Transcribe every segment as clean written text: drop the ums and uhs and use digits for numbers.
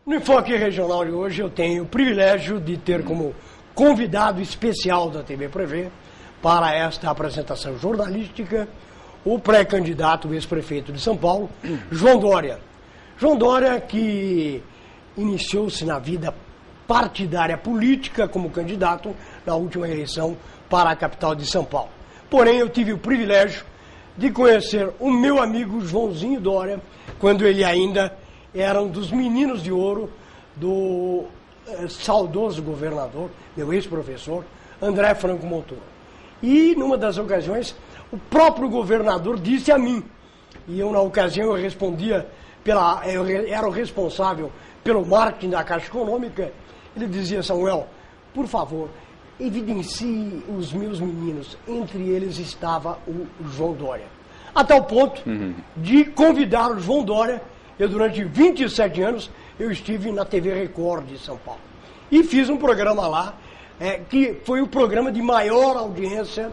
No Enfoque Regional de hoje eu tenho o privilégio de ter como convidado especial da TV Prevê para esta apresentação jornalística o pré-candidato ex-prefeito de São Paulo, João Dória. João Dória que iniciou-se na vida partidária política como candidato na última eleição para a capital de São Paulo. Porém eu tive o privilégio de conhecer o meu amigo Joãozinho Dória quando ele ainda era um dos meninos de ouro do saudoso governador, meu ex-professor, André Franco Montoro. E, numa das ocasiões, o próprio governador disse a mim, e eu, na ocasião, eu respondia, eu era o responsável pelo marketing da Caixa Econômica, ele dizia: Samuel, por favor, evidencie os meus meninos. Entre eles estava o João Dória. A tal ponto de convidar o João Dória. Eu, durante 27 anos, eu estive na TV Record de São Paulo. E fiz um programa lá, que foi o programa de maior audiência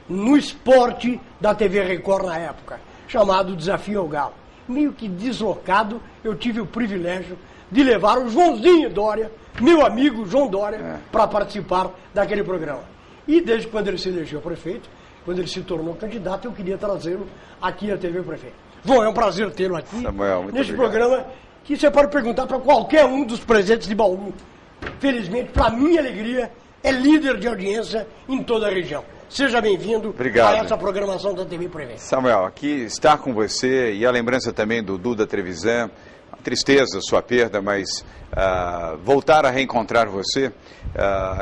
no esporte da TV Record na época, chamado Desafio ao Galo. Meio que deslocado, eu tive o privilégio de levar o Joãozinho Dória, meu amigo João Dória, para participar daquele programa. E desde quando ele se elegeu prefeito, quando ele se tornou candidato, eu queria trazê-lo aqui à TV Prefeito. João, é um prazer tê-lo aqui, Samuel, neste obrigado. programa que você pode perguntar para qualquer um dos presentes de Bauru. Felizmente, para minha alegria, é líder de audiência em toda a região. Seja bem-vindo a essa programação da TV Prevê. Samuel, aqui estar com você e a lembrança também do Duda Trevisan, a tristeza, sua perda, mas voltar a reencontrar você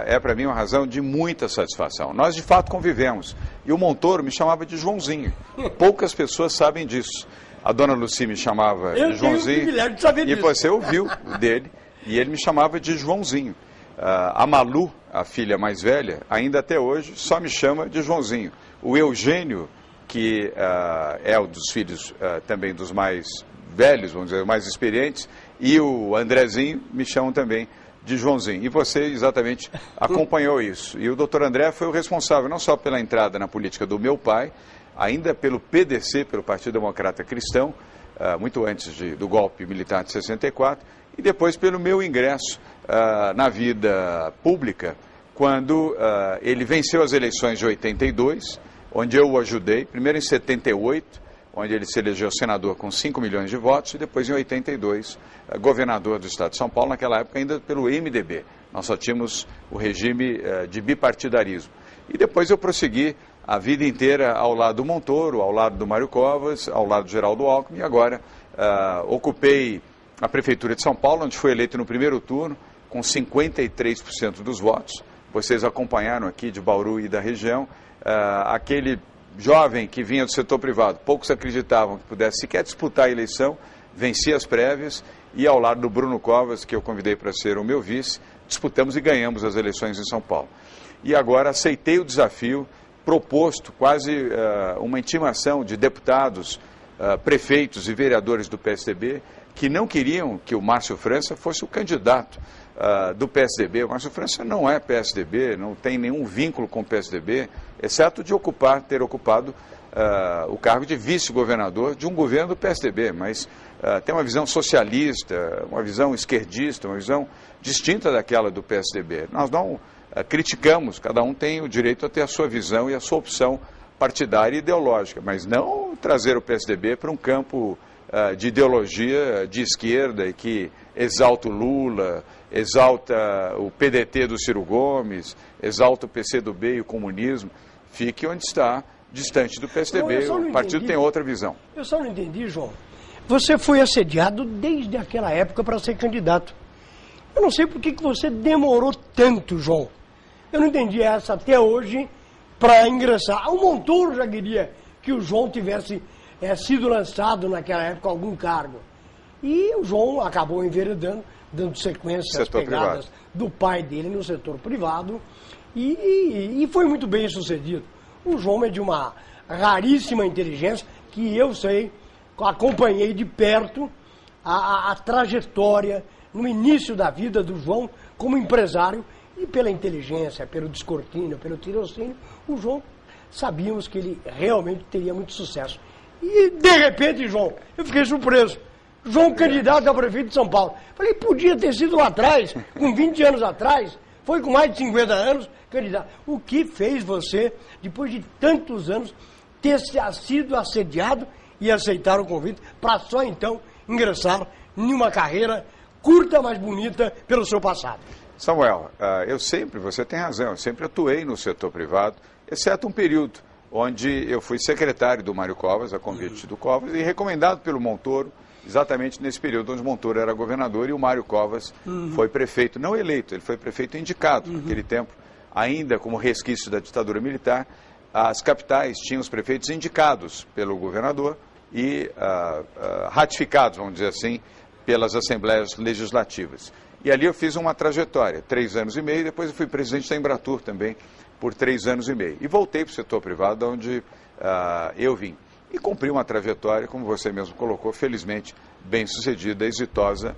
é para mim uma razão de muita satisfação. Nós de fato convivemos e o Montoro me chamava de Joãozinho. Poucas pessoas sabem disso. A dona Lucy me chamava de Joãozinho. Eu tenho o privilégio de saber disso. E você ouviu dele e ele me chamava de Joãozinho. A Malu, a filha mais velha, ainda até hoje só me chama de Joãozinho. O Eugênio, que é um dos filhos também dos mais velhos, vamos dizer, mais experientes, e o Andrezinho me chamam também de Joãozinho. E você exatamente acompanhou isso. E o doutor André foi o responsável não só pela entrada na política do meu pai, ainda pelo PDC, pelo Partido Democrata Cristão, muito antes do golpe militar de 64, e depois pelo meu ingresso na vida pública, quando ele venceu as eleições de 82, onde eu o ajudei, primeiro em 78, onde ele se elegeu senador com 5 milhões de votos, e depois em 82, governador do estado de São Paulo, naquela época ainda pelo MDB. Nós só tínhamos o regime de bipartidarismo. E depois eu prossegui a vida inteira ao lado do Montoro, ao lado do Mário Covas, ao lado do Geraldo Alckmin, e agora ocupei a Prefeitura de São Paulo, onde fui eleito no primeiro turno, com 53% dos votos. Vocês acompanharam aqui de Bauru e da região, aquele jovem que vinha do setor privado, poucos acreditavam que pudesse sequer disputar a eleição, venci as prévias e ao lado do Bruno Covas, que eu convidei para ser o meu vice, disputamos e ganhamos as eleições em São Paulo. E agora aceitei o desafio proposto, quase uma intimação de deputados, prefeitos e vereadores do PSDB, que não queriam que o Márcio França fosse o candidato do PSDB. O Márcio França não é PSDB, não tem nenhum vínculo com o PSDB, exceto de ter ocupado o cargo de vice-governador de um governo do PSDB, mas tem uma visão socialista, uma visão esquerdista, uma visão distinta daquela do PSDB. Nós não criticamos, cada um tem o direito a ter a sua visão e a sua opção partidária e ideológica, mas não trazer o PSDB para um campo de ideologia de esquerda e que exalta o Lula, exalta o PDT do Ciro Gomes, exalta o PCdoB e o comunismo. Fique onde está, distante do PSDB. O partido tem outra visão. Eu só não entendi, João. Você foi assediado desde aquela época para ser candidato. Eu não sei por que você demorou tanto, João. Eu não entendi essa até hoje para ingressar. O Montoro já queria que o João tivesse sido lançado naquela época a algum cargo. E o João acabou enveredando, dando sequência às pegadas do pai dele no setor privado e foi muito bem sucedido. O João é de uma raríssima inteligência que eu sei, acompanhei de perto a trajetória no início da vida do João como empresário e pela inteligência, pelo descortínio, pelo tirocínio, o João sabíamos que ele realmente teria muito sucesso. E de repente, João, eu fiquei surpreso. João candidato a prefeito de São Paulo. Falei, podia ter sido lá atrás, com 20 anos atrás, foi com mais de 50 anos candidato. O que fez você, depois de tantos anos, ter sido assediado e aceitar o convite para só então ingressar em uma carreira curta, mas bonita pelo seu passado? Samuel, você tem razão, eu sempre atuei no setor privado, exceto um período onde eu fui secretário do Mário Covas, a convite do Covas, e recomendado pelo Montoro, exatamente nesse período onde Montoro era governador e o Mário Covas foi prefeito, não eleito, ele foi prefeito indicado naquele tempo, ainda como resquício da ditadura militar. As capitais tinham os prefeitos indicados pelo governador e ratificados, vamos dizer assim, pelas assembleias legislativas. E ali eu fiz uma trajetória, 3 anos e meio, depois eu fui presidente da Embratur também, por 3 anos e meio. E voltei para o setor privado, onde eu vim. E cumpri uma trajetória, como você mesmo colocou, felizmente bem-sucedida, exitosa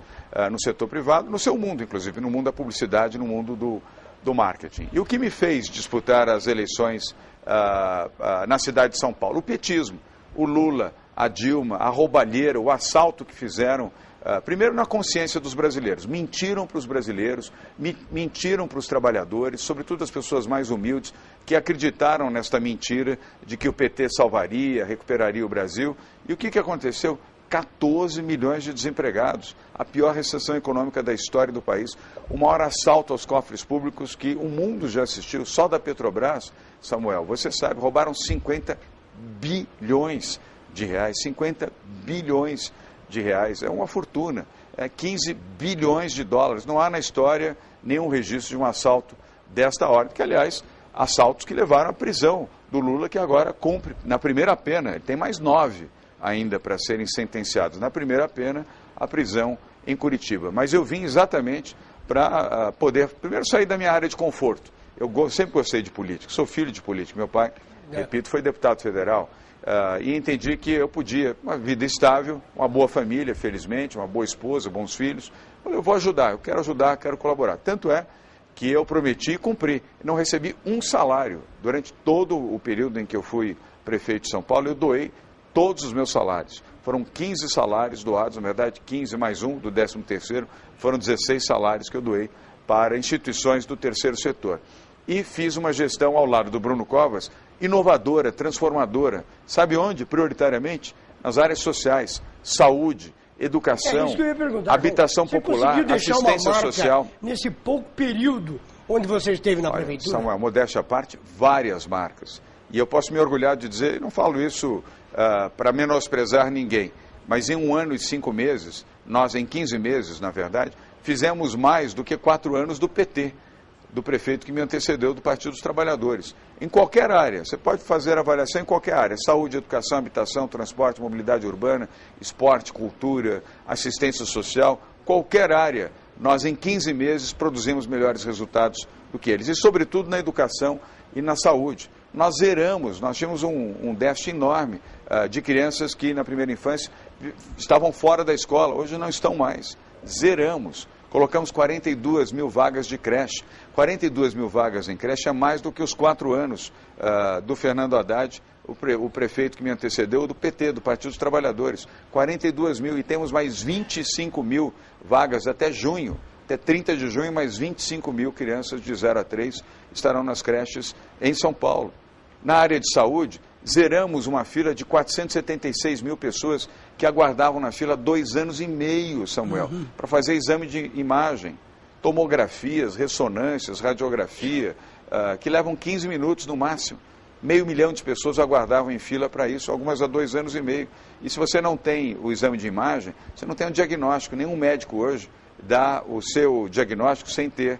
no setor privado, no seu mundo, inclusive, no mundo da publicidade, no mundo do marketing. E o que me fez disputar as eleições na cidade de São Paulo? O petismo, o Lula, a Dilma, a roubalheira, o assalto que fizeram, primeiro na consciência dos brasileiros. Mentiram para os brasileiros, mentiram para os trabalhadores, sobretudo as pessoas mais humildes, que acreditaram nesta mentira de que o PT salvaria, recuperaria o Brasil. E o que aconteceu? 14 milhões de desempregados, a pior recessão econômica da história do país, o maior assalto aos cofres públicos que o mundo já assistiu, só da Petrobras. Samuel, você sabe, roubaram 50 bilhões de reais, 50 bilhões de reais, é uma fortuna, 15 bilhões de dólares, não há na história nenhum registro de um assalto desta ordem, que aliás, assaltos que levaram à prisão do Lula, que agora cumpre na primeira pena, ele tem mais 9 ainda para serem sentenciados, na primeira pena, a prisão em Curitiba. Mas eu vim exatamente para poder, primeiro, sair da minha área de conforto. Eu sempre gostei de política, sou filho de político, meu pai, repito, foi deputado federal, e entendi que eu podia, uma vida estável, uma boa família, felizmente, uma boa esposa, bons filhos. Eu vou ajudar, eu quero ajudar, quero colaborar. Tanto é que eu prometi e cumpri. Não recebi um salário. Durante todo o período em que eu fui prefeito de São Paulo, eu doei todos os meus salários. Foram 15 salários doados, na verdade 15 mais um do 13º, foram 16 salários que eu doei para instituições do terceiro setor. E fiz uma gestão ao lado do Bruno Covas, inovadora, transformadora. Sabe onde? Prioritariamente? Nas áreas sociais, saúde, educação, habitação popular, assistência social. Nesse pouco período onde você esteve na prefeitura? Samuel, modéstia à parte, várias marcas. E eu posso me orgulhar de dizer, não falo isso para menosprezar ninguém, mas em 1 ano e 5 meses, nós em 15 meses, na verdade, fizemos mais do que 4 anos do PT, do prefeito que me antecedeu, do Partido dos Trabalhadores. Em qualquer área, você pode fazer avaliação em qualquer área, saúde, educação, habitação, transporte, mobilidade urbana, esporte, cultura, assistência social, qualquer área, nós em 15 meses produzimos melhores resultados do que eles, e sobretudo na educação e na saúde. Nós zeramos, nós tínhamos um déficit enorme de crianças que na primeira infância estavam fora da escola, hoje não estão mais. Zeramos. Colocamos 42 mil vagas de creche. 42 mil vagas em creche é mais do que os 4 anos do Fernando Haddad, o prefeito que me antecedeu, do PT, do Partido dos Trabalhadores. 42 mil e temos mais 25 mil vagas até junho. Até 30 de junho, mais 25 mil crianças de 0 a 3 estarão nas creches em São Paulo. Na área de saúde, zeramos uma fila de 476 mil pessoas que aguardavam na fila 2 anos e meio, Samuel, para fazer exame de imagem, tomografias, ressonâncias, radiografia, que levam 15 minutos no máximo. 500 mil de pessoas aguardavam em fila para isso, algumas há 2 anos e meio. E se você não tem o exame de imagem, você não tem um diagnóstico. Nenhum médico hoje dá o seu diagnóstico sem ter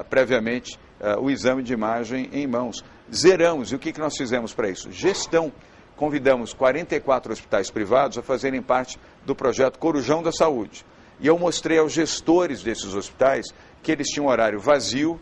previamente o exame de imagem em mãos. Zeramos. E o que nós fizemos para isso? Gestão. Convidamos 44 hospitais privados a fazerem parte do projeto Corujão da Saúde. E eu mostrei aos gestores desses hospitais que eles tinham horário vazio,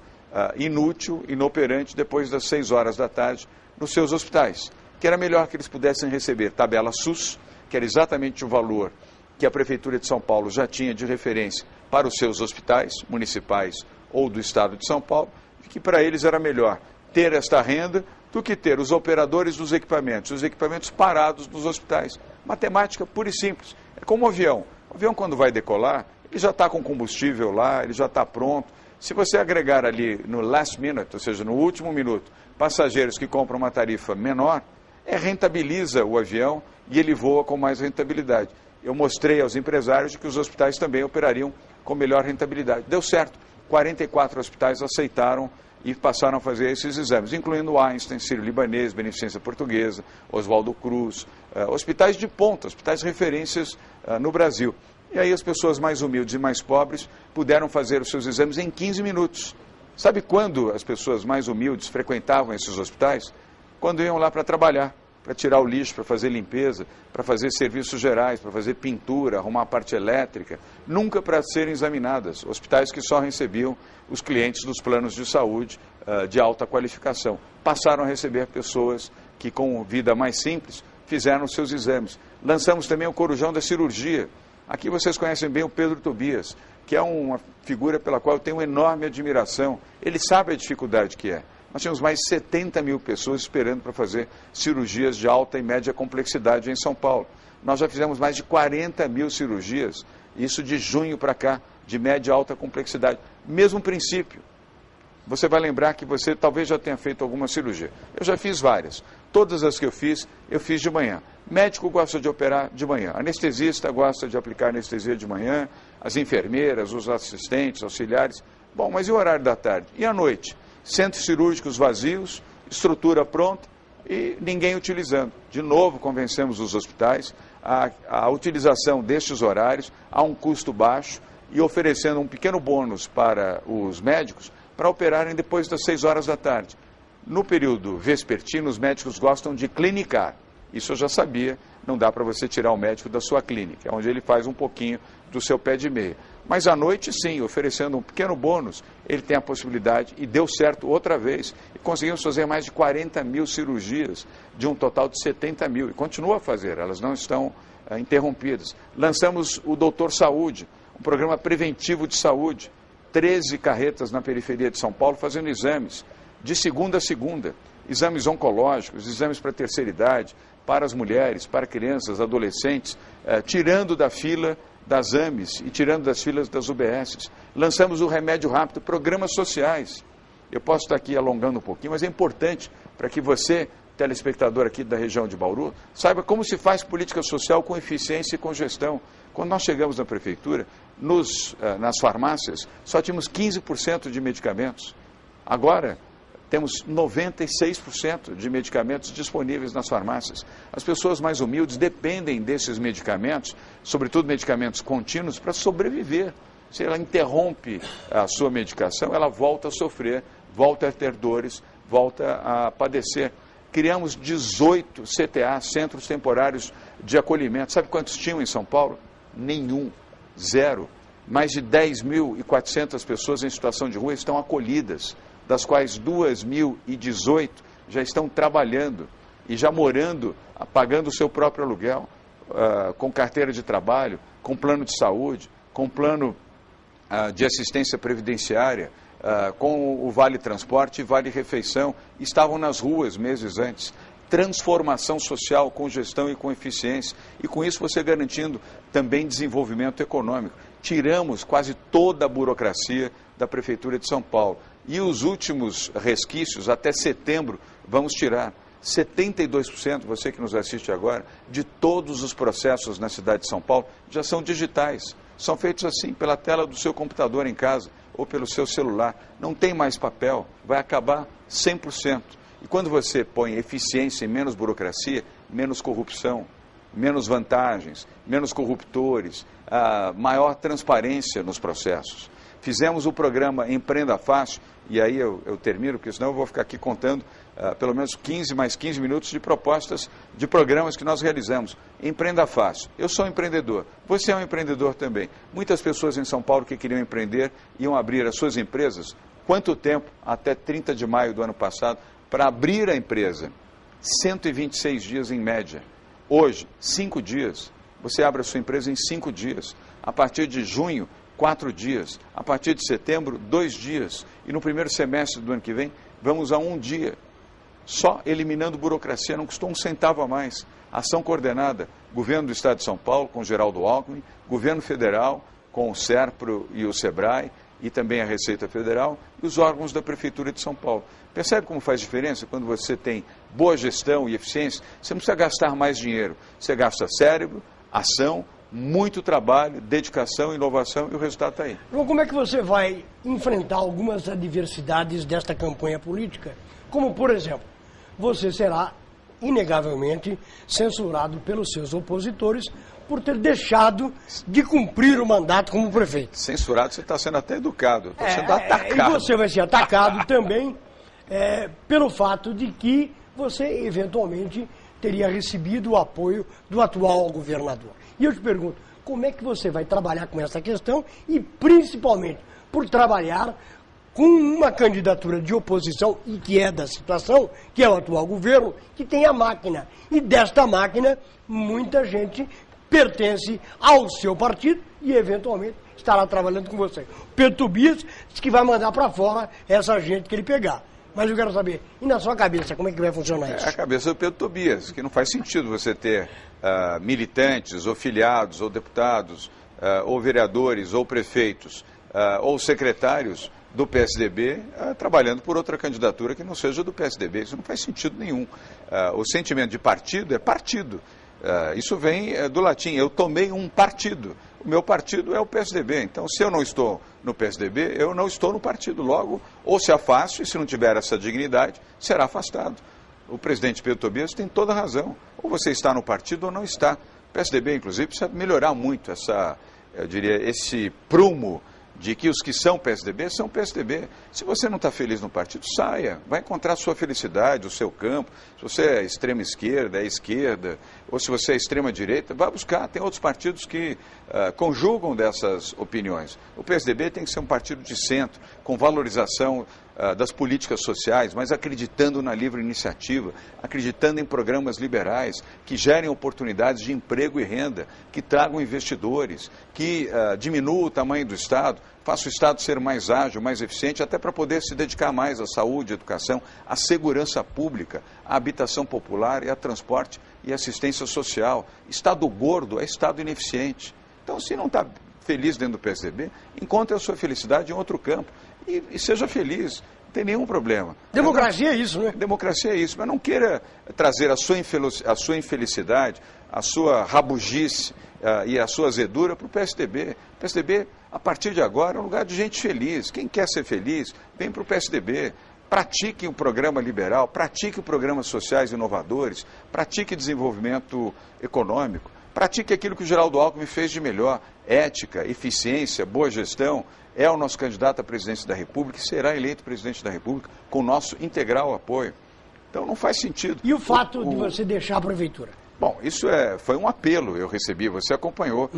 inútil, inoperante, depois das 6 horas da tarde, nos seus hospitais. Que era melhor que eles pudessem receber tabela SUS, que era exatamente o valor que a Prefeitura de São Paulo já tinha de referência para os seus hospitais municipais ou do Estado de São Paulo, e que para eles era melhor ter esta renda do que ter os operadores dos equipamentos, os equipamentos parados nos hospitais. Matemática pura e simples. É como um avião. O avião, quando vai decolar, ele já está com combustível lá, ele já está pronto. Se você agregar ali no last minute, ou seja, no último minuto, passageiros que compram uma tarifa menor, rentabiliza o avião e ele voa com mais rentabilidade. Eu mostrei aos empresários que os hospitais também operariam com melhor rentabilidade. Deu certo. 44 hospitais aceitaram e passaram a fazer esses exames, incluindo o Einstein, Sírio-Libanês, Beneficência Portuguesa, Oswaldo Cruz, hospitais de ponta, hospitais referências no Brasil. E aí as pessoas mais humildes e mais pobres puderam fazer os seus exames em 15 minutos. Sabe quando as pessoas mais humildes frequentavam esses hospitais? Quando iam lá para trabalhar, para tirar o lixo, para fazer limpeza, para fazer serviços gerais, para fazer pintura, arrumar a parte elétrica, nunca para serem examinadas. Hospitais que só recebiam os clientes dos planos de saúde de alta qualificação. Passaram a receber pessoas que, com vida mais simples, fizeram os seus exames. Lançamos também o Corujão da Cirurgia. Aqui vocês conhecem bem o Pedro Tobias, que é uma figura pela qual eu tenho enorme admiração. Ele sabe a dificuldade que é. Nós tínhamos mais de 70 mil pessoas esperando para fazer cirurgias de alta e média complexidade em São Paulo. Nós já fizemos mais de 40 mil cirurgias, isso de junho para cá, de média e alta complexidade. Mesmo princípio. Você vai lembrar que você talvez já tenha feito alguma cirurgia. Eu já fiz várias. Todas as que eu fiz de manhã. Médico gosta de operar de manhã. Anestesista gosta de aplicar anestesia de manhã. As enfermeiras, os assistentes, auxiliares. Bom, mas e o horário da tarde? E à noite? Centros cirúrgicos vazios, estrutura pronta e ninguém utilizando. De novo, convencemos os hospitais a utilização destes horários a um custo baixo e oferecendo um pequeno bônus para os médicos para operarem depois das 6 horas da tarde. No período vespertino, os médicos gostam de clinicar. Isso eu já sabia, não dá para você tirar o médico da sua clínica, é onde ele faz um pouquinho do seu pé de meia. Mas à noite, sim, oferecendo um pequeno bônus, ele tem a possibilidade, e deu certo outra vez, e conseguimos fazer mais de 40 mil cirurgias, de um total de 70 mil, e continua a fazer, elas não estão interrompidas. Lançamos o Doutor Saúde, um programa preventivo de saúde, 13 carretas na periferia de São Paulo fazendo exames, de segunda a segunda, exames oncológicos, exames para a terceira idade, para as mulheres, para crianças, adolescentes, tirando da fila das AMES e tirando das filas das UBSs. Lançamos o Remédio Rápido, programas sociais. Eu posso estar aqui alongando um pouquinho, mas é importante para que você, telespectador aqui da região de Bauru, saiba como se faz política social com eficiência e com gestão. Quando nós chegamos na prefeitura, nas farmácias, só tínhamos 15% de medicamentos. Agora, temos 96% de medicamentos disponíveis nas farmácias. As pessoas mais humildes dependem desses medicamentos, sobretudo medicamentos contínuos, para sobreviver. Se ela interrompe a sua medicação, ela volta a sofrer, volta a ter dores, volta a padecer. Criamos 18 CTA, Centros Temporários de Acolhimento. Sabe quantos tinham em São Paulo? Nenhum. Zero. Mais de 10.400 pessoas em situação de rua estão acolhidas, das quais 2.018 já estão trabalhando e já morando, pagando o seu próprio aluguel, com carteira de trabalho, com plano de saúde, com plano de assistência previdenciária, com o Vale Transporte e Vale Refeição, estavam nas ruas meses antes. Transformação social com gestão e com eficiência, e com isso você garantindo também desenvolvimento econômico. Tiramos quase toda a burocracia da Prefeitura de São Paulo. E os últimos resquícios, até setembro, vamos tirar. 72%, você que nos assiste agora, de todos os processos na cidade de São Paulo já são digitais. São feitos assim, pela tela do seu computador em casa ou pelo seu celular. Não tem mais papel, vai acabar 100%. E quando você põe eficiência e menos burocracia, menos corrupção, menos vantagens, menos corruptores, maior transparência nos processos. Fizemos o programa Empreenda Fácil, e aí eu termino, porque senão eu vou ficar aqui contando pelo menos 15 mais 15 minutos de propostas de programas que nós realizamos. Empreenda Fácil. Eu sou um empreendedor, você é um empreendedor também. Muitas pessoas em São Paulo que queriam empreender iam abrir as suas empresas. Quanto tempo? Até 30 de maio do ano passado, para abrir a empresa. 126 dias em média. Hoje, 5 dias. Você abre a sua empresa em 5 dias. A partir de junho, 4 dias. A partir de setembro, 2 dias. E no primeiro semestre do ano que vem, vamos a 1 dia. Só eliminando burocracia, não custou um centavo a mais. Ação coordenada, governo do Estado de São Paulo com o Geraldo Alckmin, governo federal com o SERPRO e o SEBRAE, e também a Receita Federal e os órgãos da Prefeitura de São Paulo. Percebe como faz diferença quando você tem boa gestão e eficiência? Você não precisa gastar mais dinheiro, você gasta cérebro, ação, muito trabalho, dedicação, inovação e o resultado está aí. João, como é que você vai enfrentar algumas adversidades desta campanha política? Como, por exemplo, você será inegavelmente censurado pelos seus opositores por ter deixado de cumprir o mandato como prefeito. Censurado, você está sendo até educado, está sendo atacado. E você vai ser atacado também pelo fato de que você eventualmente teria recebido o apoio do atual governador. E eu te pergunto, como é que você vai trabalhar com essa questão e principalmente por trabalhar com uma candidatura de oposição e que é da situação, que é o atual governo, que tem a máquina. E desta máquina, muita gente pertence ao seu partido e, eventualmente, estará trabalhando com você. O Pedro Tobias disse que vai mandar para fora essa gente que ele pegar. Mas eu quero saber, e na sua cabeça, como é que vai funcionar isso? É a cabeça do Pedro Tobias, que não faz sentido você ter militantes, ou filiados, ou deputados, ou vereadores, ou prefeitos, ou secretários do PSDB trabalhando por outra candidatura que não seja do PSDB. Isso não faz sentido nenhum. O sentimento de partido é partido. Isso vem do latim, eu tomei um partido. O meu partido é o PSDB. Então, se eu não estou no PSDB, eu não estou no partido. Logo, ou se afasto, e se não tiver essa dignidade, será afastado. O presidente Pedro Tobias tem toda a razão. Ou você está no partido ou não está. O PSDB, inclusive, precisa melhorar muito esse prumo de que os que são PSDB são PSDB. Se você não está feliz no partido, saia. Vai encontrar a sua felicidade, o seu campo. Se você é extrema esquerda, é esquerda. Ou se você é extrema direita, vá buscar. Tem outros partidos que conjugam dessas opiniões. O PSDB tem que ser um partido de centro, com valorização das políticas sociais, mas acreditando na livre iniciativa, acreditando em programas liberais que gerem oportunidades de emprego e renda, que tragam investidores, que diminuam o tamanho do Estado, faça o Estado ser mais ágil, mais eficiente, até para poder se dedicar mais à saúde, à educação, à segurança pública, à habitação popular e a transporte e assistência social. Estado gordo é Estado ineficiente. Então, se não está feliz dentro do PSDB, encontre a sua felicidade em outro campo e seja feliz, não tem nenhum problema. Democracia é isso, né? Democracia é isso, mas não queira trazer a sua infelicidade, a sua rabugice e a sua azedura para o PSDB. O PSDB, a partir de agora, é um lugar de gente feliz. Quem quer ser feliz, vem para o PSDB. Pratique o programa liberal, pratique os programas sociais inovadores, pratique desenvolvimento econômico. Pratique aquilo que o Geraldo Alckmin fez de melhor, ética, eficiência, boa gestão. É o nosso candidato à presidência da República e será eleito presidente da República com o nosso integral apoio. Então não faz sentido. E o fato de você deixar a prefeitura? Bom, isso foi um apelo, eu recebi, você acompanhou,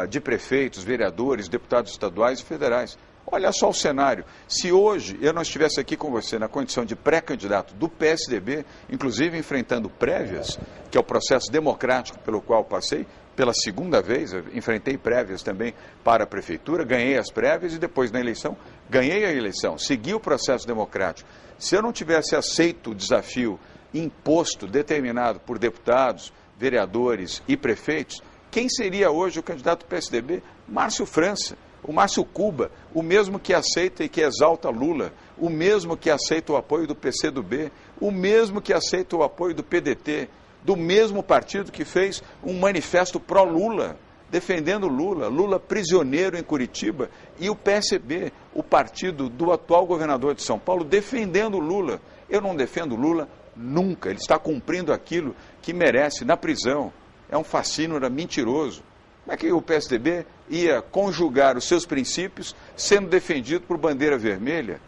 de prefeitos, vereadores, deputados estaduais e federais. Olha só o cenário. Se hoje eu não estivesse aqui com você na condição de pré-candidato do PSDB, inclusive enfrentando prévias, que é o processo democrático pelo qual passei, pela segunda vez, eu enfrentei prévias também para a prefeitura, ganhei as prévias e depois na eleição, ganhei a eleição, segui o processo democrático. Se eu não tivesse aceito o desafio imposto, determinado por deputados, vereadores e prefeitos, quem seria hoje o candidato do PSDB? Márcio França. O Márcio Cuba, o mesmo que aceita e que exalta Lula, o mesmo que aceita o apoio do PCdoB, o mesmo que aceita o apoio do PDT, do mesmo partido que fez um manifesto pró-Lula, defendendo Lula, Lula prisioneiro em Curitiba, e o PSB, o partido do atual governador de São Paulo, defendendo Lula. Eu não defendo Lula nunca, ele está cumprindo aquilo que merece na prisão. É um fascínora mentiroso. Como é que o PSDB ia conjugar os seus princípios sendo defendido por bandeira vermelha?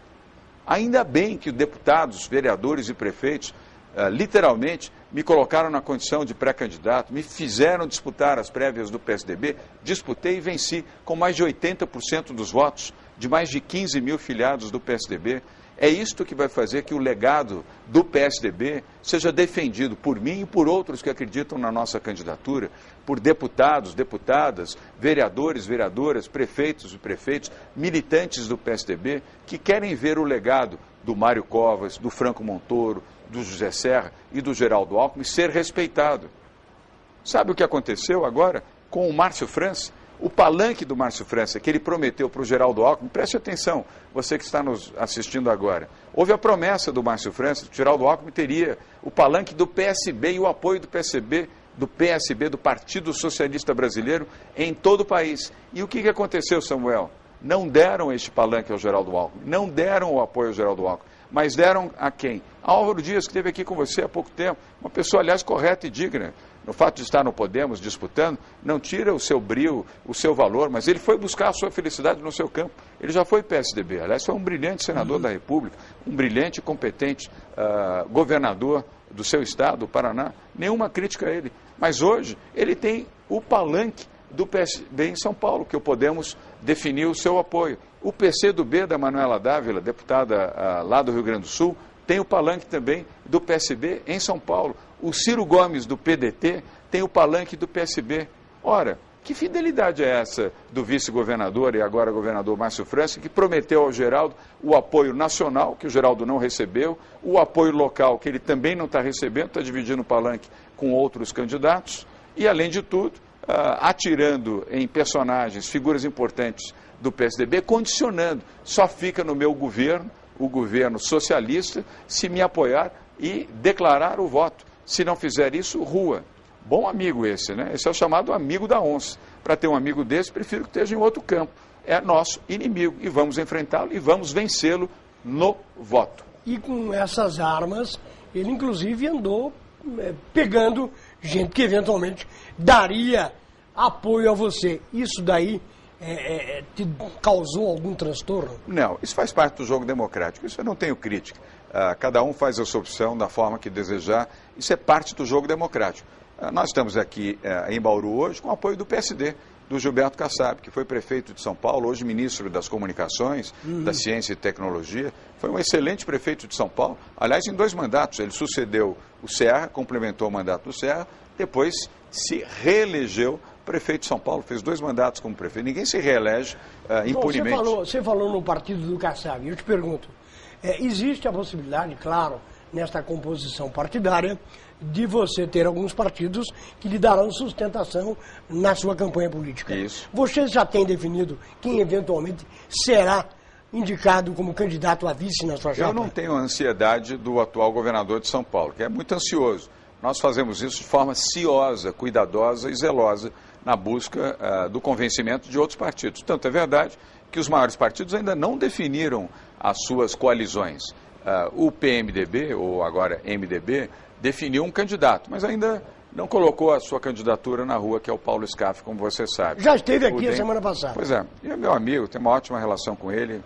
Ainda bem que deputados, vereadores e prefeitos, literalmente, me colocaram na condição de pré-candidato, me fizeram disputar as prévias do PSDB, disputei e venci com mais de 80% dos votos de mais de 15 mil filiados do PSDB. É isto que vai fazer que o legado do PSDB seja defendido por mim e por outros que acreditam na nossa candidatura, por deputados, deputadas, vereadores, vereadoras, prefeitos e prefeitos, militantes do PSDB, que querem ver o legado do Mário Covas, do Franco Montoro, do José Serra e do Geraldo Alckmin ser respeitado. Sabe o que aconteceu agora com o Márcio França? O palanque do Márcio França, que ele prometeu para o Geraldo Alckmin, preste atenção, você que está nos assistindo agora. Houve a promessa do Márcio França que o Geraldo Alckmin teria o palanque do PSB e o apoio do PSB, do Partido Socialista Brasileiro, em todo o país. E o que aconteceu, Samuel? Não deram este palanque ao Geraldo Alckmin, não deram o apoio ao Geraldo Alckmin, mas deram a quem? A Álvaro Dias, que esteve aqui com você há pouco tempo, uma pessoa, aliás, correta e digna. No fato de estar no Podemos disputando, não tira o seu brio, o seu valor, mas ele foi buscar a sua felicidade no seu campo. Ele já foi PSDB, aliás, foi um brilhante senador da República, um brilhante e competente governador do seu estado, o Paraná. Nenhuma crítica a ele. Mas hoje ele tem o palanque do PSB em São Paulo, que o Podemos definiu o seu apoio. O PCdoB da Manuela Dávila, deputada lá do Rio Grande do Sul, tem o palanque também do PSB em São Paulo. O Ciro Gomes, do PDT, tem o palanque do PSB. Ora, que fidelidade é essa do vice-governador e agora governador Márcio França, que prometeu ao Geraldo o apoio nacional, que o Geraldo não recebeu, o apoio local, que ele também não está recebendo, está dividindo o palanque com outros candidatos, e, além de tudo, atirando em personagens, figuras importantes do PSDB, condicionando, só fica no meu governo, o governo socialista, se me apoiar e declarar o voto. Se não fizer isso, rua. Bom amigo esse, né? Esse é o chamado amigo da onça. Para ter um amigo desse, prefiro que esteja em outro campo. É nosso inimigo e vamos enfrentá-lo e vamos vencê-lo no voto. E com essas armas, ele inclusive andou pegando gente que eventualmente daria apoio a você. Isso daí te causou algum transtorno? Não, isso faz parte do jogo democrático, isso eu não tenho crítica. Cada um faz a sua opção da forma que desejar, isso é parte do jogo democrático. Nós estamos aqui em Bauru hoje com o apoio do PSD, do Gilberto Kassab, que foi prefeito de São Paulo, hoje ministro das Comunicações, da Ciência e Tecnologia. Foi um excelente prefeito de São Paulo, aliás, em 2 mandatos. Ele sucedeu o Serra, complementou o mandato do Serra, depois se reelegeu prefeito de São Paulo, fez 2 mandatos como prefeito. Ninguém se reelege impunemente. Você falou no partido do Kassab, eu te pergunto, existe a possibilidade, claro, nesta composição partidária, de você ter alguns partidos que lhe darão sustentação na sua campanha política. Isso. Você já tem definido quem eventualmente será indicado como candidato a vice na sua chapa? Eu não tenho a ansiedade do atual governador de São Paulo, que é muito ansioso. Nós fazemos isso de forma ciosa, cuidadosa e zelosa na busca do convencimento de outros partidos. Tanto é verdade que os maiores partidos ainda não definiram as suas coalizões. O PMDB, ou agora MDB, definiu um candidato, mas ainda não colocou a sua candidatura na rua, que é o Paulo Scaff, como você sabe. Já esteve aqui a semana passada. Pois é, e é meu amigo, tenho uma ótima relação com ele,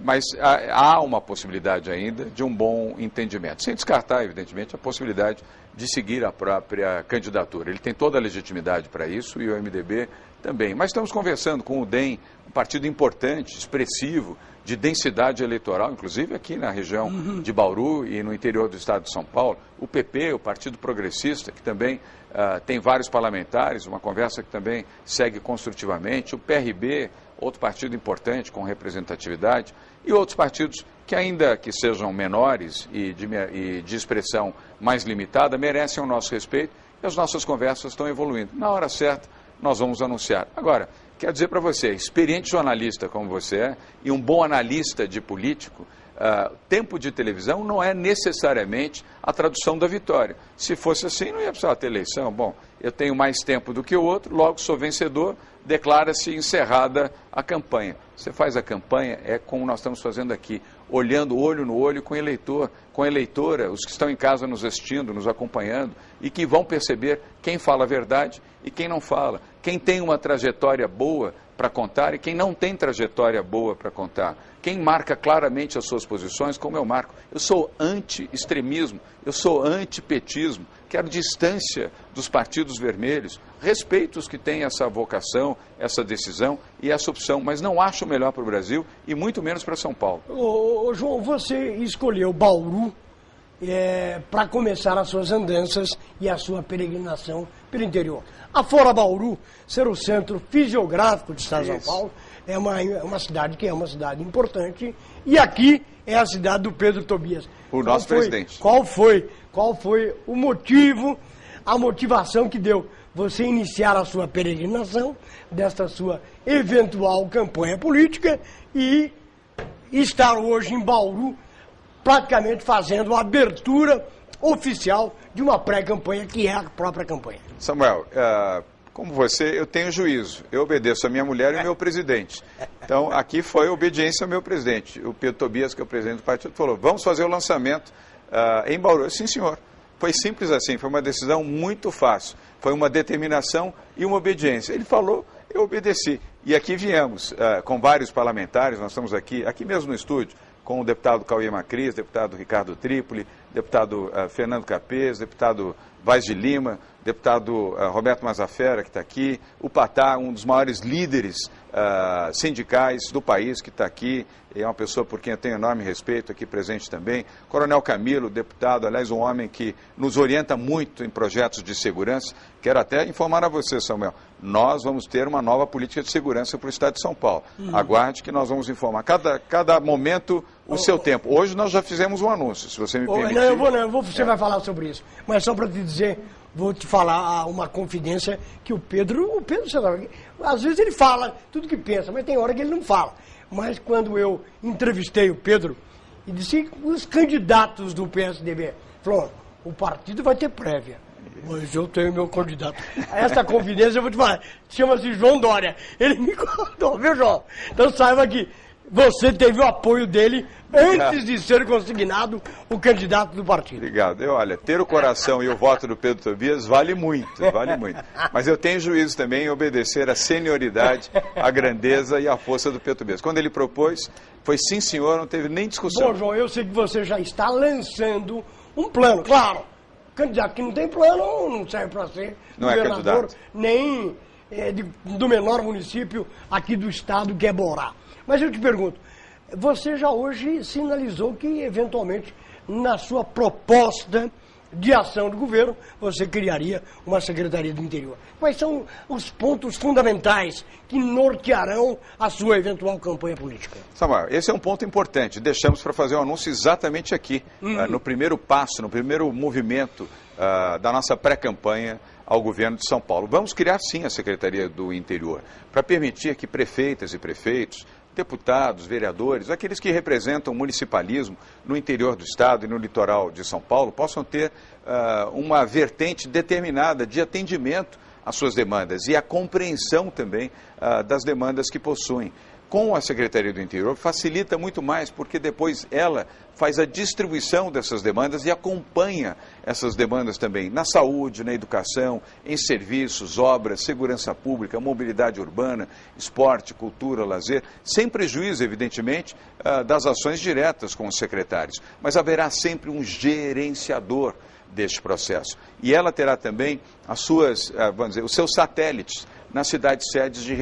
mas há uma possibilidade ainda de um bom entendimento, sem descartar, evidentemente, a possibilidade de seguir a própria candidatura. Ele tem toda a legitimidade para isso e o MDB também. Mas estamos conversando com o DEM, um partido importante, expressivo, de densidade eleitoral, inclusive aqui na região de Bauru e no interior do estado de São Paulo. O PP, o Partido Progressista, que também tem vários parlamentares, uma conversa que também segue construtivamente. O PRB, outro partido importante com representatividade, e outros partidos que, ainda que sejam menores e de expressão mais limitada, merecem o nosso respeito e as nossas conversas estão evoluindo. Na hora certa, nós vamos anunciar. Agora, quero dizer para você, experiente jornalista como você é e um bom analista de político, tempo de televisão não é necessariamente a tradução da vitória. Se fosse assim, não ia precisar ter eleição. Bom, eu tenho mais tempo do que o outro, logo sou vencedor, declara-se encerrada a campanha. Você faz a campanha, é como nós estamos fazendo aqui, olhando olho no olho com o eleitor, com a eleitora, os que estão em casa nos assistindo, nos acompanhando, e que vão perceber quem fala a verdade e quem não fala, quem tem uma trajetória boa para contar e quem não tem trajetória boa para contar, quem marca claramente as suas posições, como eu marco. Eu sou anti-extremismo, eu sou anti-petismo, quero distância dos partidos vermelhos, respeito os que têm essa vocação, essa decisão e essa opção, mas não acho melhor para o Brasil e muito menos para São Paulo. Ô, João, você escolheu Bauru para começar as suas andanças e a sua peregrinação pelo interior. Afora Bauru, ser o centro fisiográfico do estado de São Paulo, é uma cidade que é uma cidade importante, e aqui é a cidade do Pedro Tobias. O nosso presidente. Qual foi o motivo a motivação que deu você iniciar a sua peregrinação desta sua eventual campanha política e estar hoje em Bauru praticamente fazendo a abertura oficial de uma pré-campanha que é a própria campanha. Samuel, como você, eu tenho juízo. Eu obedeço a minha mulher e ao meu presidente. Então, aqui foi obediência ao meu presidente. O Pedro Tobias, que é o presidente do partido, falou, vamos fazer o lançamento em Bauru. Sim, senhor. Foi simples assim, foi uma decisão muito fácil. Foi uma determinação e uma obediência. Ele falou, eu obedeci. E aqui viemos, com vários parlamentares, nós estamos aqui mesmo no estúdio, com o deputado Cauê Macris, deputado Ricardo Trípoli, deputado Fernando Capês, deputado Vaz de Lima, deputado Roberto Mazafera, que está aqui, o Patá, um dos maiores líderes sindicais do país, que está aqui, é uma pessoa por quem eu tenho enorme respeito, aqui presente também, Coronel Camilo, deputado, aliás, um homem que nos orienta muito em projetos de segurança. Quero até informar a você, Samuel, nós vamos ter uma nova política de segurança para o Estado de São Paulo. Aguarde que nós vamos informar. Cada momento o seu tempo. Hoje nós já fizemos um anúncio, se você me permitir. Você vai falar sobre isso. Mas só para te dizer, vou te falar uma confidência que o Pedro, às vezes ele fala tudo que pensa, mas tem hora que ele não fala. Mas quando eu entrevistei o Pedro e disse que os candidatos do PSDB, falou, o partido vai ter prévia. Mas eu tenho meu candidato. Essa confidência eu vou te falar, chama-se João Dória. Ele me contou, viu, João? Então saiba que você teve o apoio dele antes de ser consignado o candidato do partido. Obrigado. Olha, ter o coração e o voto do Pedro Tobias vale muito, vale muito. Mas eu tenho juízo também em obedecer à senioridade, à grandeza e à força do Pedro Tobias. Quando ele propôs, foi sim, senhor, não teve nem discussão. Bom, João, eu sei que você já está lançando um plano, claro. Candidato que não tem plano não serve para ser governador, nem do menor município aqui do estado, que é Borá. Mas eu te pergunto, você já hoje sinalizou que, eventualmente, na sua proposta de ação do governo, você criaria uma Secretaria do Interior. Quais são os pontos fundamentais que nortearão a sua eventual campanha política? Samuel, esse é um ponto importante. Deixamos para fazer um anúncio exatamente aqui, no primeiro passo, no primeiro movimento da nossa pré-campanha ao governo de São Paulo. Vamos criar, sim, a Secretaria do Interior, para permitir que prefeitas e prefeitos, deputados, vereadores, aqueles que representam o municipalismo no interior do estado e no litoral de São Paulo, possam ter uma vertente determinada de atendimento às suas demandas e a compreensão também das demandas que possuem. Com a Secretaria do Interior facilita muito mais, porque depois ela faz a distribuição dessas demandas e acompanha essas demandas também na saúde, na educação, em serviços, obras, segurança pública, mobilidade urbana, esporte, cultura, lazer, sem prejuízo, evidentemente, das ações diretas com os secretários. Mas haverá sempre um gerenciador deste processo. E ela terá também os seus satélites nas cidades sedes de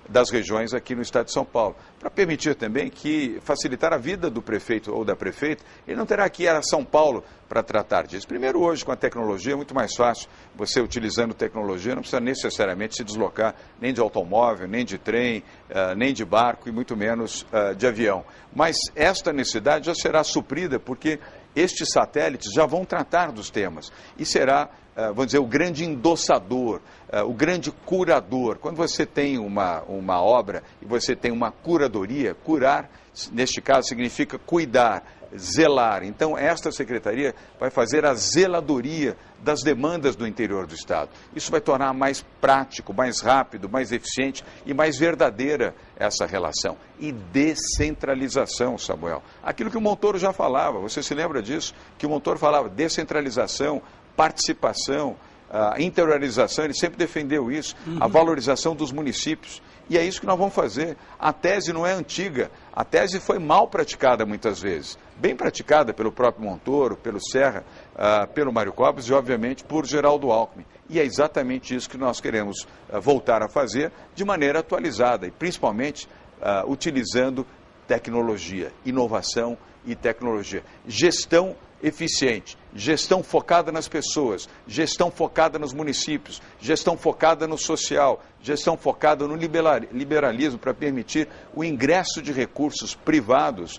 das regiões aqui no estado de São Paulo, para permitir também que facilitar a vida do prefeito ou da prefeita. Ele não terá que ir a São Paulo para tratar disso. Primeiro, hoje, com a tecnologia, é muito mais fácil. Você, utilizando tecnologia, não precisa necessariamente se deslocar nem de automóvel, nem de trem, nem de barco e muito menos de avião. Mas esta necessidade já será suprida, porque estes satélites já vão tratar dos temas e será, vamos dizer, o grande endossador, o grande curador. Quando você tem uma obra e você tem uma curadoria, curar, neste caso, significa cuidar, zelar. Então, esta secretaria vai fazer a zeladoria das demandas do interior do estado. Isso vai tornar mais prático, mais rápido, mais eficiente e mais verdadeira essa relação. E descentralização, Samuel. Aquilo que o Montoro já falava, você se lembra disso? Que o Montoro falava descentralização, participação, a interiorização, ele sempre defendeu isso, a valorização dos municípios. E é isso que nós vamos fazer. A tese não é antiga, a tese foi mal praticada muitas vezes. Bem praticada pelo próprio Montoro, pelo Serra, pelo Mário Covas e, obviamente, por Geraldo Alckmin. E é exatamente isso que nós queremos voltar a fazer de maneira atualizada e, principalmente, utilizando tecnologia, inovação e tecnologia. Gestão eficiente, gestão focada nas pessoas, gestão focada nos municípios, gestão focada no social, gestão focada no liberalismo para permitir o ingresso de recursos privados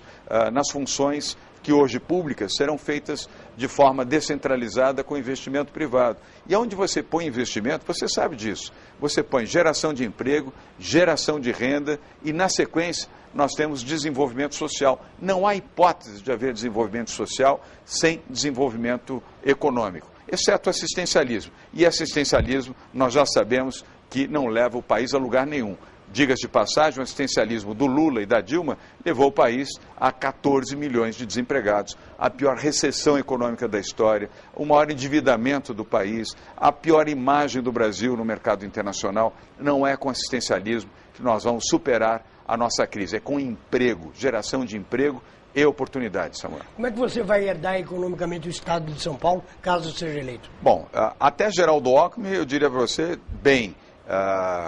nas funções que hoje públicas serão feitas de forma descentralizada com investimento privado. E onde você põe investimento, você sabe disso. Você põe geração de emprego, geração de renda e, na sequência, nós temos desenvolvimento social. Não há hipótese de haver desenvolvimento social sem desenvolvimento econômico, exceto assistencialismo. E assistencialismo, nós já sabemos que não leva o país a lugar nenhum. Diga-se de passagem, o assistencialismo do Lula e da Dilma levou o país a 14 milhões de desempregados, a pior recessão econômica da história, o maior endividamento do país, a pior imagem do Brasil no mercado internacional. Não é com assistencialismo que nós vamos superar a nossa crise, é com emprego, geração de emprego e oportunidade, Samuel. Como é que você vai herdar economicamente o Estado de São Paulo, caso seja eleito? Bom, até Geraldo Alckmin, eu diria para você, bem,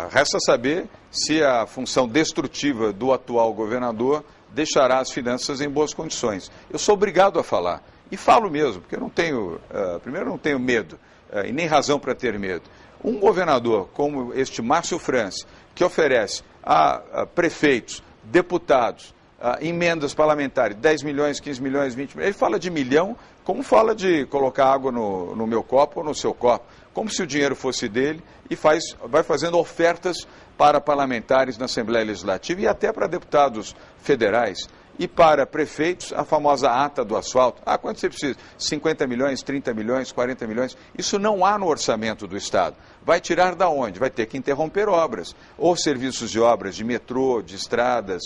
resta saber se a função destrutiva do atual governador deixará as finanças em boas condições. Eu sou obrigado a falar, e falo mesmo, porque eu não tenho, primeiro não tenho medo, e nem razão para ter medo. Um governador como este Márcio França, que oferece a prefeitos, deputados, emendas parlamentares, 10 milhões, 15 milhões, 20 milhões, ele fala de milhão, como fala de colocar água no meu copo ou no seu copo, como se o dinheiro fosse dele, e vai fazendo ofertas para parlamentares na Assembleia Legislativa e até para deputados federais. E para prefeitos, a famosa ata do asfalto. Quanto você precisa? 50 milhões, 30 milhões, 40 milhões. Isso não há no orçamento do Estado. Vai tirar da onde? Vai ter que interromper obras. Ou serviços de obras de metrô, de estradas,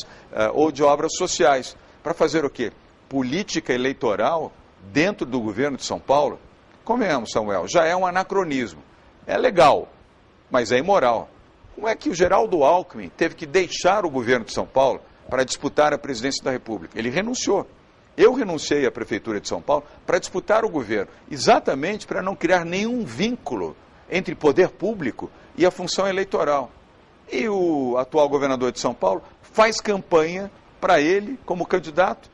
ou de obras sociais. Para fazer o quê? Política eleitoral dentro do governo de São Paulo? Convenhamos, Samuel, já é um anacronismo. É legal, mas é imoral. Como é que o Geraldo Alckmin teve que deixar o governo de São Paulo para disputar a presidência da República? Ele renunciou. Eu renunciei à Prefeitura de São Paulo para disputar o governo, exatamente para não criar nenhum vínculo entre poder público e a função eleitoral. E o atual governador de São Paulo faz campanha para ele como candidato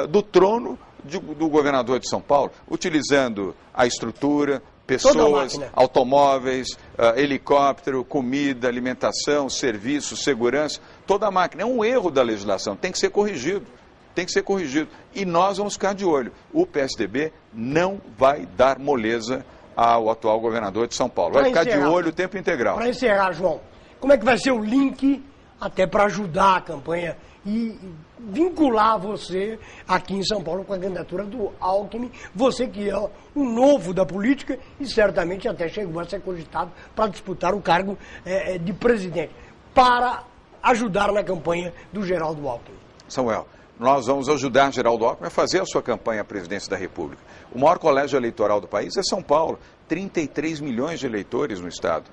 do trono do governador de São Paulo, utilizando a estrutura, pessoas, automóveis, helicóptero, comida, alimentação, serviço, segurança, toda a máquina. É um erro da legislação, tem que ser corrigido. Tem que ser corrigido. E nós vamos ficar de olho. O PSDB não vai dar moleza ao atual governador de São Paulo. Vai ficar de olho o tempo integral. Para encerrar, João, como é que vai ser o link até para ajudar a campanha e vincular você aqui em São Paulo com a candidatura do Alckmin, você que é o novo da política e certamente até chegou a ser cogitado para disputar o cargo de presidente, para ajudar na campanha do Geraldo Alckmin? Samuel, nós vamos ajudar Geraldo Alckmin a fazer a sua campanha à presidência da República. O maior colégio eleitoral do país é São Paulo, 33 milhões de eleitores no estado.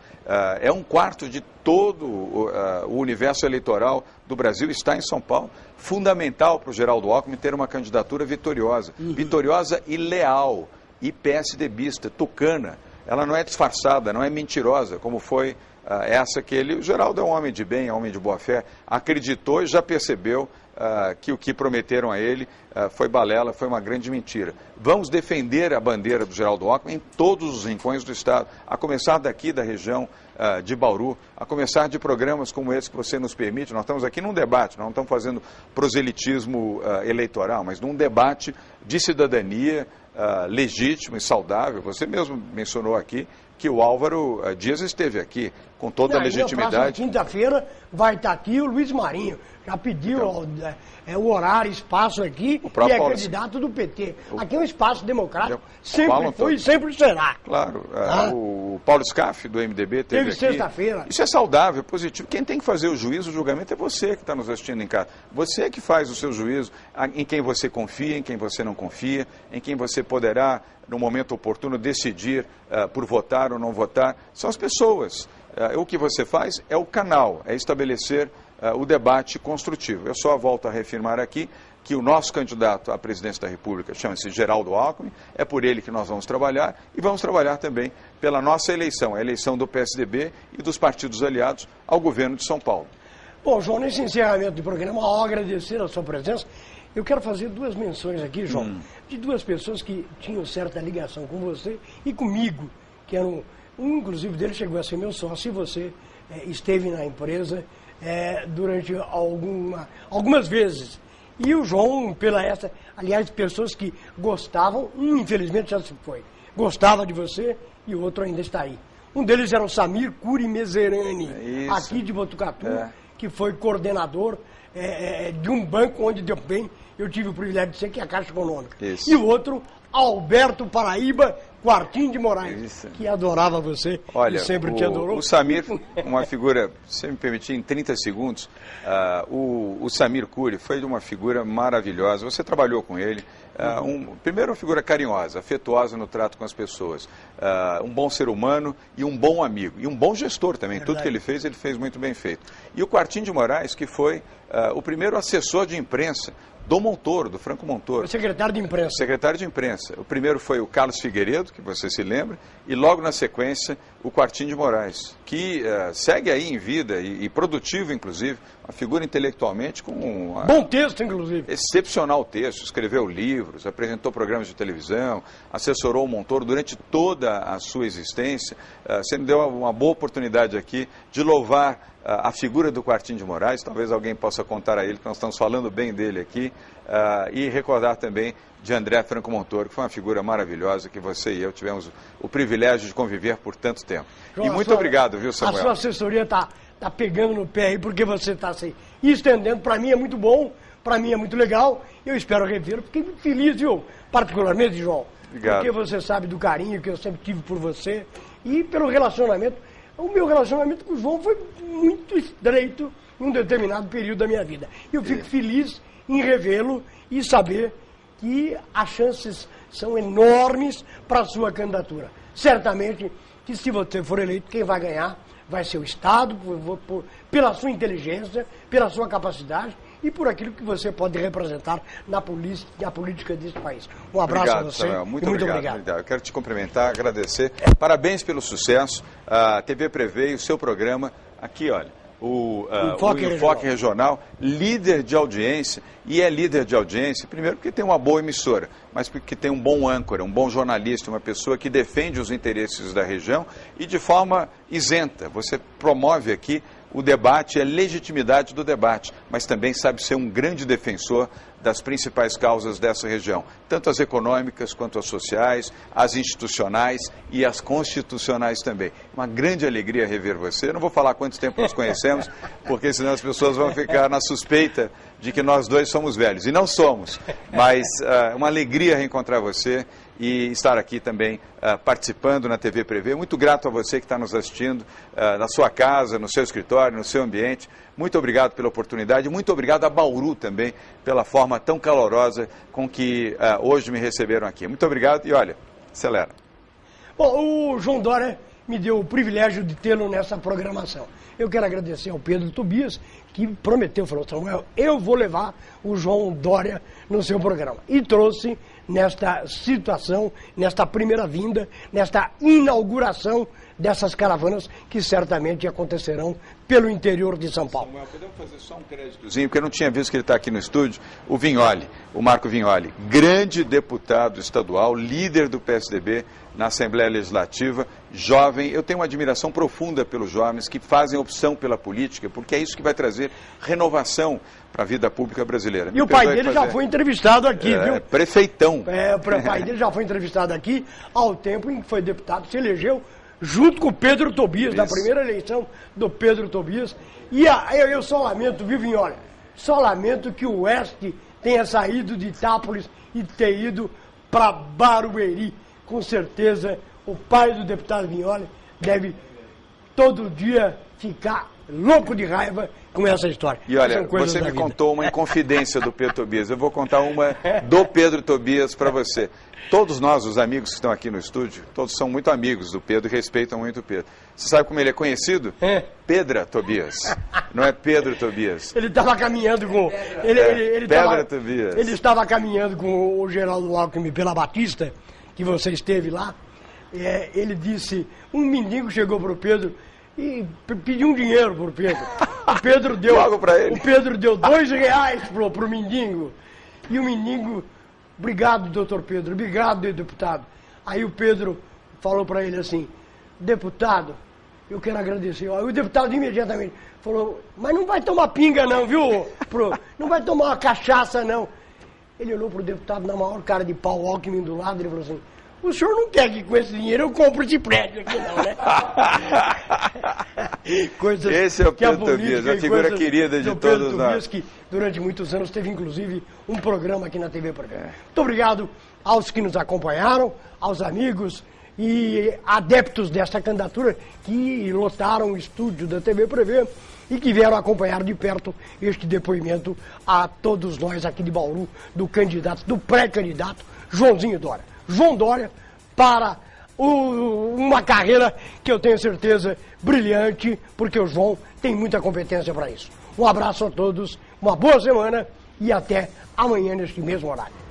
É um quarto de todo o universo eleitoral do Brasil está em São Paulo. Fundamental para o Geraldo Alckmin ter uma candidatura vitoriosa. Vitoriosa e leal, e PSDBista, tucana. Ela não é disfarçada, não é mentirosa, como foi essa que ele... O Geraldo é um homem de bem, é um homem de boa fé, acreditou e já percebeu que o que prometeram a ele foi balela, foi uma grande mentira. Vamos defender a bandeira do Geraldo Alckmin em todos os rincões do estado, a começar daqui da região de Bauru, a começar de programas como esse que você nos permite. Nós estamos aqui num debate, nós não estamos fazendo proselitismo eleitoral, mas num debate de cidadania legítimo e saudável. Você mesmo mencionou aqui que o Álvaro Dias esteve aqui com toda a legitimidade. Quinta-feira vai estar aqui o Luiz Marinho. Já pediu o horário, espaço aqui, e é candidato do PT. Aqui é um espaço democrático, sempre foi e sempre será. Claro, o Paulo Scaff, do MDB, teve aqui. Sexta-feira. Isso é saudável, positivo. Quem tem que fazer o juízo, o julgamento é você que está nos assistindo em casa. Você que faz o seu juízo, em quem você confia, em quem você não confia, em quem você poderá, no momento oportuno, decidir por votar ou não votar. São as pessoas. O que você faz é o canal, é estabelecer o debate construtivo. Eu só volto a reafirmar aqui que o nosso candidato à presidência da República chama-se Geraldo Alckmin, é por ele que nós vamos trabalhar e vamos trabalhar também pela nossa eleição, a eleição do PSDB e dos partidos aliados ao governo de São Paulo. Bom, João, nesse encerramento do programa, ao agradecer a sua presença, eu quero fazer duas menções aqui, João, de duas pessoas que tinham certa ligação com você e comigo, que eram, inclusive dele chegou a ser meu sócio, e você esteve na empresa durante algumas vezes. E o João, aliás, pessoas que gostavam, um infelizmente já se foi, gostava de você e o outro ainda está aí. Um deles era o Samir Curi Meserani, aqui de Botucatu, que foi coordenador de um banco onde também eu tive o privilégio de ser, que é a Caixa Econômica. Isso. E o outro, Alberto Paraíba Quartim de Moraes, que adorava você. Olha, e sempre te adorou. O Samir, uma figura, se me permitir, em 30 segundos, o Samir Curi foi uma figura maravilhosa. Você trabalhou com ele. Primeiro, uma figura carinhosa, afetuosa no trato com as pessoas. Um bom ser humano e um bom amigo. E um bom gestor também. Tudo que ele fez muito bem feito. E o Quartim de Moraes, que foi o primeiro assessor de imprensa do Montoro, do Franco Montoro. O secretário de imprensa. Secretário de imprensa. O primeiro foi o Carlos Figueiredo, que você se lembra, e logo na sequência o Quartim de Moraes, que segue aí em vida e produtivo, inclusive, uma figura intelectualmente com bom texto, inclusive. Excepcional texto, escreveu livros, apresentou programas de televisão, assessorou o Montoro durante toda a sua existência. Você me deu uma boa oportunidade aqui de louvar a figura do Quartim de Moraes, talvez alguém possa contar a ele que nós estamos falando bem dele aqui, e recordar também de André Franco Montoro, que foi uma figura maravilhosa que você e eu tivemos o privilégio de conviver por tanto tempo. João, e muito obrigado, viu, Samuel? A sua assessoria está pegando no pé aí, porque você está se estendendo. Para mim é muito bom, para mim é muito legal, eu espero revê-lo. Fiquei muito feliz, viu? Particularmente, João. Obrigado. Porque você sabe do carinho que eu sempre tive por você e pelo relacionamento. O meu relacionamento com o João foi muito estreito em um determinado período da minha vida. Eu fico feliz em revê-lo e saber que as chances são enormes para a sua candidatura. Certamente que se você for eleito, quem vai ganhar vai ser o Estado, pela sua inteligência, pela sua capacidade e por aquilo que você pode representar na política desse país. Um abraço a você. Samuel. Muito obrigado. Eu quero te cumprimentar, agradecer. Parabéns pelo sucesso. A TV Prevê e o seu programa aqui, olha. O Enfoque Regional, líder de audiência, e é líder de audiência, primeiro porque tem uma boa emissora, mas porque tem um bom âncora, um bom jornalista, uma pessoa que defende os interesses da região e de forma isenta. Você promove aqui o debate, a legitimidade do debate, mas também sabe ser um grande defensor das principais causas dessa região, tanto as econômicas quanto as sociais, as institucionais e as constitucionais também. Uma grande alegria rever você. Eu não vou falar quanto tempo nós conhecemos, porque senão as pessoas vão ficar na suspeita de que nós dois somos velhos. E não somos, mas uma alegria reencontrar você e estar aqui também participando na TV Prevê. Muito grato a você que está nos assistindo na sua casa, no seu escritório, no seu ambiente. Muito obrigado pela oportunidade, muito obrigado a Bauru também pela forma tão calorosa com que hoje me receberam aqui. Muito obrigado e olha, acelera. Bom, o João Dória me deu o privilégio de tê-lo nessa programação. Eu quero agradecer ao Pedro Tobias, que prometeu, falou, Samuel, eu vou levar o João Dória no seu programa. E trouxe nesta situação, nesta primeira vinda, nesta inauguração dessas caravanas que certamente acontecerão pelo interior de São Paulo. Samuel, podemos fazer só um créditozinho, porque eu não tinha visto que ele está aqui no estúdio, o Vignoli, o Marco Vignoli, grande deputado estadual, líder do PSDB na Assembleia Legislativa, jovem. Eu tenho uma admiração profunda pelos jovens que fazem opção pela política, porque é isso que vai trazer renovação para a vida pública brasileira. E o pai dele já foi entrevistado aqui, viu? Prefeitão. O pai dele já foi entrevistado aqui ao tempo em que foi deputado, se elegeu junto com o Pedro Tobias, na primeira eleição do Pedro Tobias. E eu só lamento, viu, Vignoli? Só lamento que o Oeste tenha saído de Itápolis e ter ido para Barueri. Com certeza, o pai do deputado Vignoli deve todo dia ficar louco de raiva com essa história. E olha, você me contou uma inconfidência do Pedro Tobias. Eu vou contar uma do Pedro Tobias para você. Todos nós, os amigos que estão aqui no estúdio, todos são muito amigos do Pedro e respeitam muito o Pedro. Você sabe como ele é conhecido? Pedra Tobias. Não é Pedro Tobias. Ele estava caminhando com... Tobias. Ele estava caminhando com o Geraldo Alckmin pela Batista, que você esteve lá. Ele disse, um mendigo chegou para o Pedro e pediu um dinheiro para o Pedro. O Pedro deu... Logo para ele. O Pedro deu R$2 pro mendigo. E o mendigo... Obrigado, doutor Pedro, obrigado, deputado. Aí o Pedro falou para ele assim, deputado, eu quero agradecer. Aí o deputado imediatamente falou, mas não vai tomar pinga não, viu? Não vai tomar uma cachaça não. Ele olhou pro deputado na maior cara de pau, Alckmin do lado, e ele falou assim, o senhor não quer que com esse dinheiro eu compre esse prédio aqui não, né? Coisas esse é o que a Pedro Tobias, a figura querida de todos nós. Que durante muitos anos teve inclusive um programa aqui na TV Prevê. Muito obrigado aos que nos acompanharam, aos amigos e adeptos desta candidatura que lotaram o estúdio da TV Prevê e que vieram acompanhar de perto este depoimento a todos nós aqui de Bauru, do candidato, do pré-candidato Joãozinho Dória. João Dória para uma carreira que eu tenho certeza brilhante, porque o João tem muita competência para isso. Um abraço a todos, uma boa semana e até amanhã neste mesmo horário.